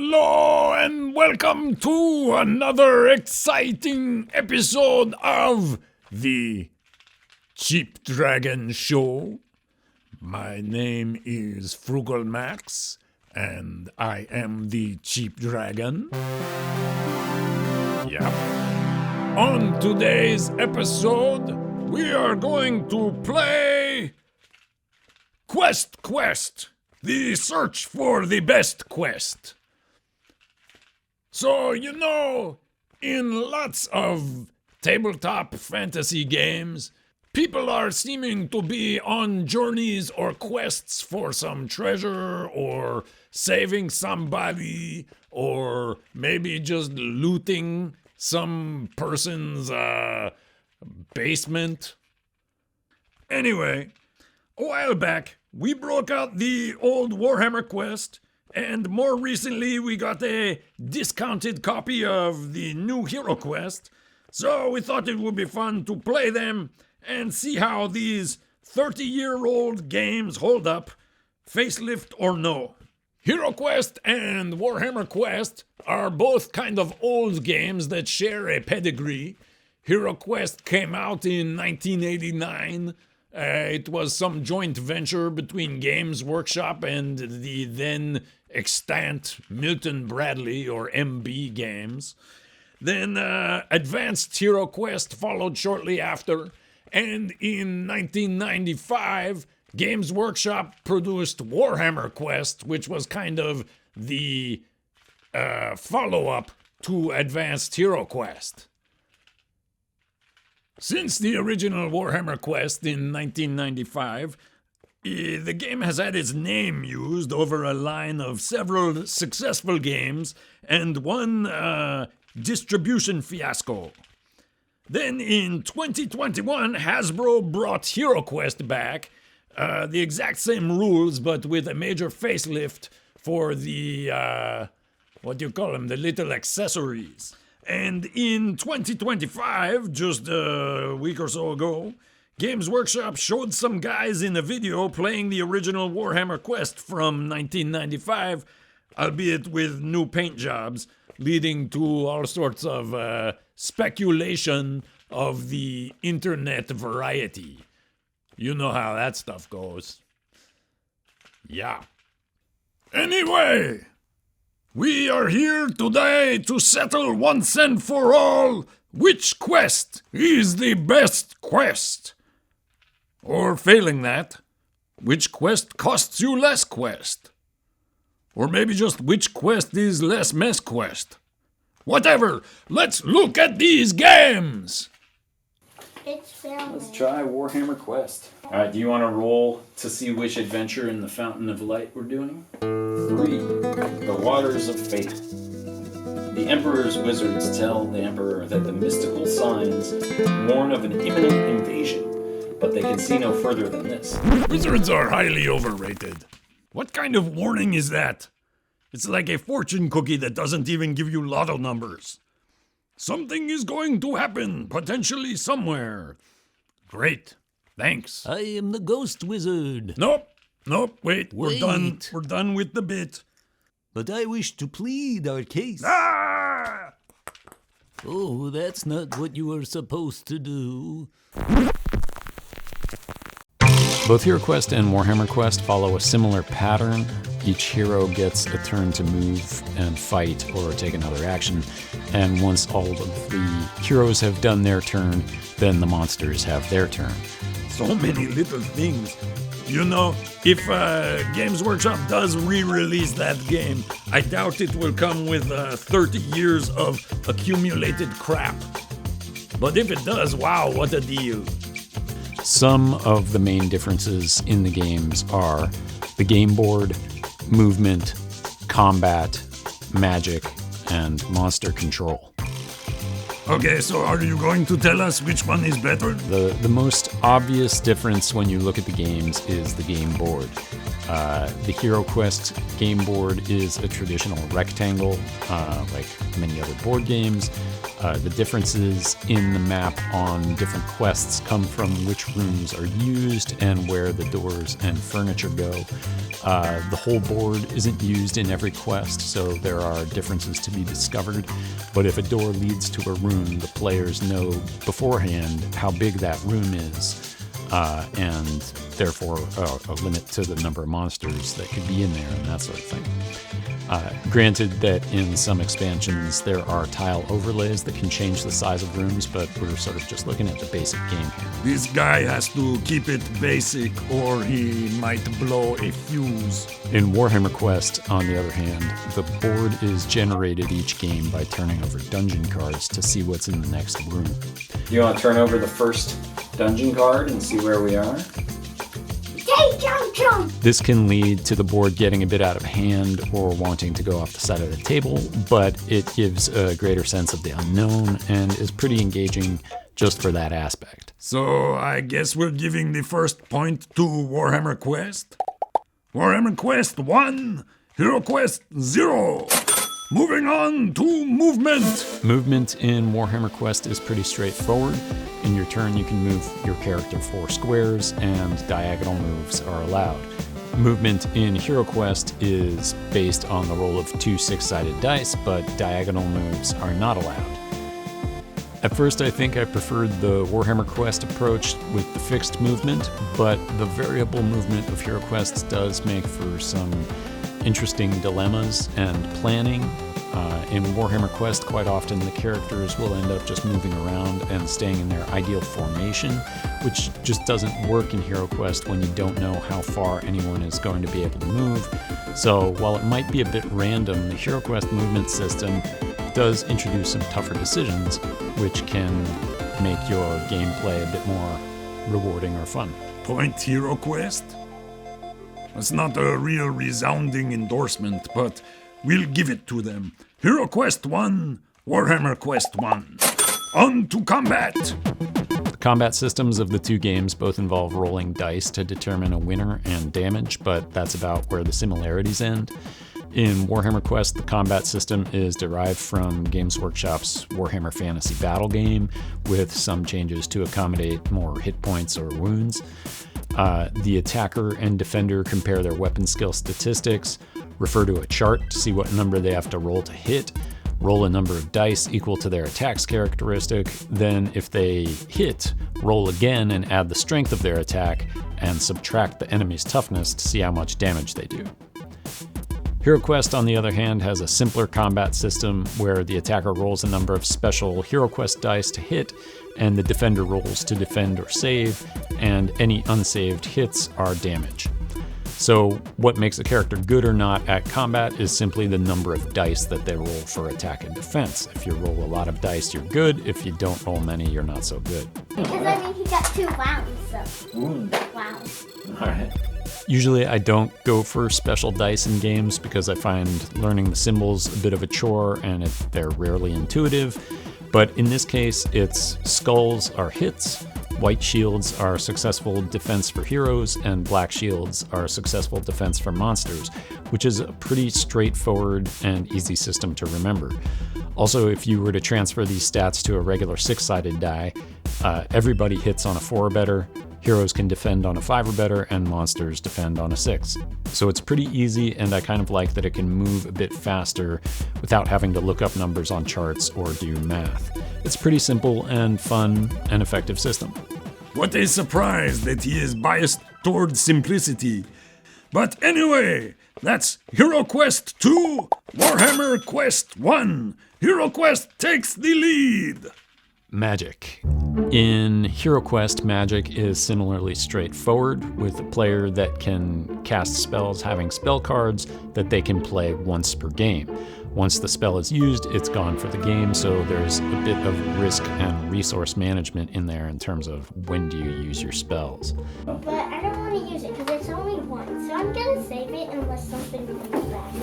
Hello and welcome to another exciting episode of the Cheap Dragon Show. My name is Frugalmax and I am the Cheap Dragon. Yep. On today's episode, we are going to play Quest, the search for the best quest. So, in lots of tabletop fantasy games, people are seeming to be on journeys or quests for some treasure or saving somebody or maybe just looting some person's basement. Anyway, a while back, we broke out the old Warhammer Quest, and more recently we got a discounted copy of the new Heroquest, so we thought it would be fun to play them and see how these 30-year-old games hold up, facelift or no. Heroquest and Warhammer Quest are both kind of old games that share a pedigree. Heroquest came out in 1989. It was some joint venture between Games Workshop and the then extant Milton Bradley or MB Games. Then Advanced Heroquest followed shortly after, and in 1995, Games Workshop produced Warhammer Quest, which was kind of the follow-up to Advanced Heroquest. Since the original Warhammer Quest in 1995, the game has had its name used over a line of several successful games and one distribution fiasco. Then in 2021, Hasbro brought HeroQuest back, the exact same rules but with a major facelift for the, the little accessories. And in 2025, just a week or so ago, Games Workshop showed some guys in a video playing the original Warhammer Quest from 1995, albeit with new paint jobs, leading to all sorts of speculation of the internet variety. You know how that stuff goes. Yeah. Anyway, we are here today to settle once and for all which quest is the best quest. Or failing that, which quest costs you less quest. Or maybe just which quest is less mess quest. Whatever, let's look at these games! Let's try Warhammer Quest. Alright, do you want to roll to see which adventure in the Fountain of Light we're doing? 3. The Waters of Fate. The Emperor's wizards tell the Emperor that the mystical signs warn of an imminent invasion, but they can see no further than this. Wizards are highly overrated. What kind of warning is that? It's like a fortune cookie that doesn't even give you lotto numbers. Something is going to happen, potentially somewhere. Great. Thanks. I am the ghost wizard. Nope, wait. We're done. We're done with the bit. But I wish to plead our case. Ah! Oh, that's not what you are supposed to do. Both Heroquest and Warhammer Quest follow a similar pattern. Each hero gets a turn to move and fight or take another action. And once all of the heroes have done their turn, then the monsters have their turn. So many little things. If Games Workshop does re-release that game, I doubt it will come with 30 years of accumulated crap. But if it does, wow, what a deal. Some of the main differences in the games are the game board, movement, combat, magic, and monster control. Okay, so are you going to tell us which one is better? The most obvious difference when you look at the games is the game board. The HeroQuest game board is a traditional rectangle, like many other board games. The differences in the map on different quests come from which rooms are used and where the doors and furniture go. The whole board isn't used in every quest, so there are differences to be discovered. But if a door leads to a room, the players know beforehand how big that room is, and therefore a limit to the number of monsters that could be in there and that sort of thing. Granted that in some expansions there are tile overlays that can change the size of rooms, but we're sort of just looking at the basic game here. This guy has to keep it basic or he might blow a fuse. In Warhammer Quest, on the other hand, the board is generated each game by turning over dungeon cards to see what's in the next room. You want to turn over the first dungeon card and see where we are? This can lead to the board getting a bit out of hand or wanting to go off the side of the table, but it gives a greater sense of the unknown and is pretty engaging just for that aspect. So I guess we're giving the first point to Warhammer Quest. Warhammer Quest 1, Heroquest 0. Moving on to movement. Movement in Warhammer Quest is pretty straightforward. In your turn, you can move your character 4 squares, and diagonal moves are allowed. Movement in Heroquest is based on the roll of 2 6-sided dice, but diagonal moves are not allowed. At first, I think I preferred the Warhammer Quest approach with the fixed movement, but the variable movement of Heroquest does make for some interesting dilemmas and planning. In Warhammer Quest, quite often the characters will end up just moving around and staying in their ideal formation, which just doesn't work in Heroquest when you don't know how far anyone is going to be able to move. So while it might be a bit random, the Heroquest movement system does introduce some tougher decisions, which can make your gameplay a bit more rewarding or fun. Point Heroquest? That's not a real resounding endorsement, but we'll give it to them. Heroquest 1, Warhammer Quest 1. On to combat! The combat systems of the two games both involve rolling dice to determine a winner and damage, but that's about where the similarities end. In Warhammer Quest, the combat system is derived from Games Workshop's Warhammer Fantasy Battle game, with some changes to accommodate more hit points or wounds. The attacker and defender compare their weapon skill statistics, refer to a chart to see what number they have to roll to hit, roll a number of dice equal to their attack's characteristic, then if they hit, roll again and add the strength of their attack, and subtract the enemy's toughness to see how much damage they do. Heroquest, on the other hand, has a simpler combat system where the attacker rolls a number of special Heroquest dice to hit, and the defender rolls to defend or save, and any unsaved hits are damage. So what makes a character good or not at combat is simply the number of dice that they roll for attack and defense. If you roll a lot of dice, you're good. If you don't roll many, you're not so good. Because I mean, he got 2 rounds, so. Wow. All right. Usually I don't go for special dice in games because I find learning the symbols a bit of a chore and they're rarely intuitive. But in this case, it's skulls are hits, white shields are successful defense for heroes, and black shields are successful defense for monsters, which is a pretty straightforward and easy system to remember. Also, if you were to transfer these stats to a regular 6-sided die, everybody hits on a 4 or better, heroes can defend on a 5 or better, and monsters defend on a 6. So it's pretty easy, and I kind of like that it can move a bit faster without having to look up numbers on charts or do math. It's pretty simple and fun and effective system. What a surprise that he is biased towards simplicity. But anyway, that's Heroquest 2, Warhammer Quest 1. Heroquest takes the lead. Magic. In Heroquest, magic is similarly straightforward, with a player that can cast spells having spell cards that they can play once per game. Once the spell is used, it's gone for the game, so there's a bit of risk and resource management in there in terms of when do you use your spells. But I don't want to use it because it's only 1, so I'm going to save it unless something comes back.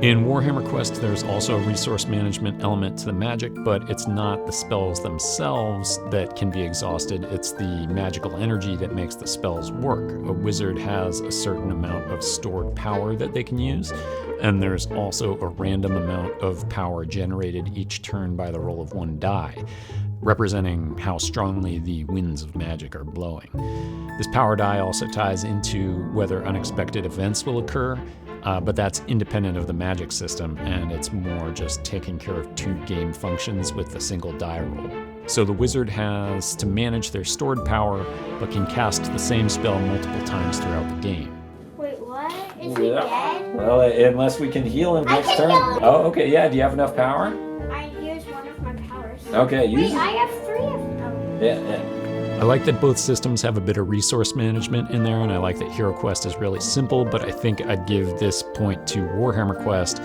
In Warhammer Quest, there's also a resource management element to the magic, but it's not the spells themselves that can be exhausted, it's the magical energy that makes the spells work. A wizard has a certain amount of stored power that they can use, and there's also a random amount of power generated each turn by the roll of one die, representing how strongly the winds of magic are blowing. This power die also ties into whether unexpected events will occur, but that's independent of the magic system, and it's more just taking care of two game functions with a single die roll. So the wizard has to manage their stored power, but can cast the same spell multiple times throughout the game. Wait, what? Is he dead? Well, unless we can heal him next turn. Oh, okay, yeah. Do you have enough power? I used one of my powers. Okay, use Wait, it. I have 3 of them. Yeah. I like that both systems have a bit of resource management in there, and I like that Heroquest is really simple, but I think I'd give this point to Warhammer Quest,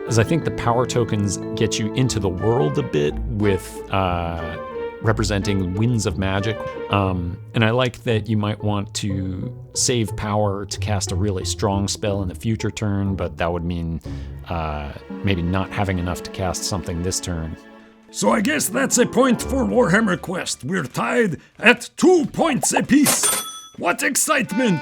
as I think the power tokens get you into the world a bit with representing winds of magic, and I like that you might want to save power to cast a really strong spell in the future turn, but that would mean maybe not having enough to cast something this turn. So I guess that's a point for Warhammer Quest. We're tied at 2 points apiece. What excitement!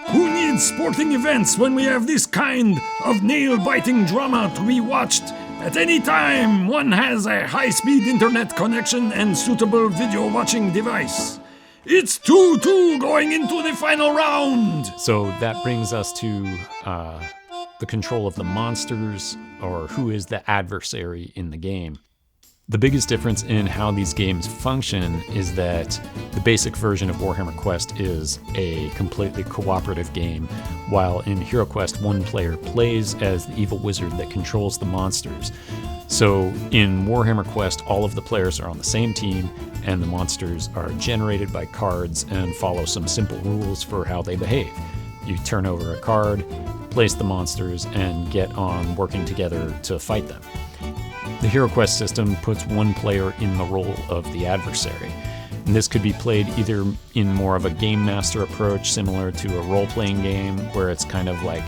Who needs sporting events when we have this kind of nail-biting drama to be watched at any time one has a high-speed internet connection and suitable video watching device? It's 2-2 going into the final round! So that brings us to the control of the monsters, or who is the adversary in the game. The biggest difference in how these games function is that the basic version of Warhammer Quest is a completely cooperative game, while in Heroquest, one player plays as the evil wizard that controls the monsters. So in Warhammer Quest, all of the players are on the same team, and the monsters are generated by cards and follow some simple rules for how they behave. You turn over a card, place the monsters, and get on working together to fight them. The Heroquest system puts one player in the role of the adversary, and this could be played either in more of a game master approach, similar to a role-playing game, where it's kind of like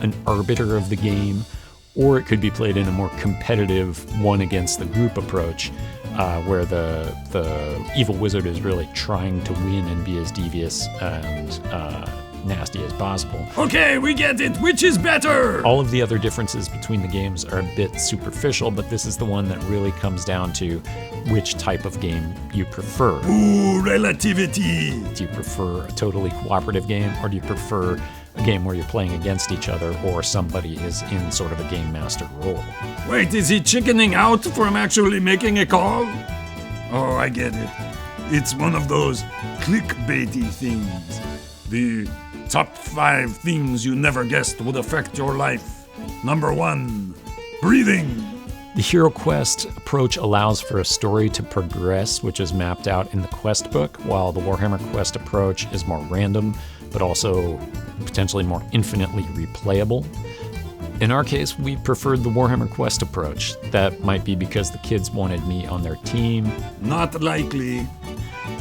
an arbiter of the game, or it could be played in a more competitive one-against-the-group approach, where the evil wizard is really trying to win and be as devious and nasty as possible. Okay, we get it. Which is better? All of the other differences between the games are a bit superficial, but this is the one that really comes down to which type of game you prefer. Ooh, relativity. Do you prefer a totally cooperative game, or do you prefer a game where you're playing against each other, or somebody is in sort of a game master role? Wait, is he chickening out from actually making a call? Oh, I get it. It's one of those clickbaity things. The top 5 things you never guessed would affect your life. Number 1, breathing. The Heroquest approach allows for a story to progress, which is mapped out in the quest book, while the Warhammer Quest approach is more random, but also potentially more infinitely replayable. In our case, we preferred the Warhammer Quest approach. That might be because the kids wanted me on their team. Not likely.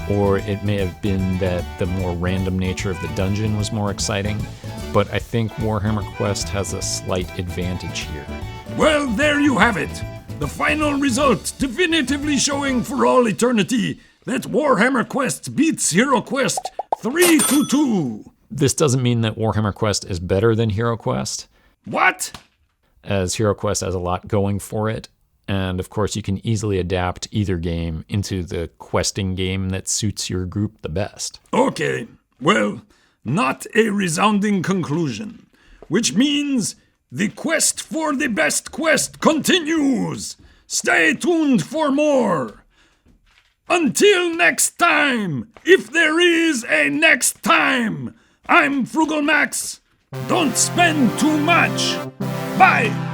Or it may have been that the more random nature of the dungeon was more exciting, but I think Warhammer Quest has a slight advantage here. Well, there you have it. The final result definitively showing for all eternity that Warhammer Quest beats Heroquest 3-2. This doesn't mean that Warhammer Quest is better than Heroquest. What? As Heroquest has a lot going for it. And of course, you can easily adapt either game into the questing game that suits your group the best. Okay, well, not a resounding conclusion, which means the quest for the best quest continues. Stay tuned for more. Until next time, if there is a next time, I'm Frugalmax. Don't spend too much. Bye.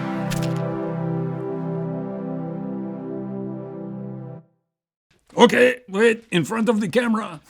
Okay, wait, in front of the camera.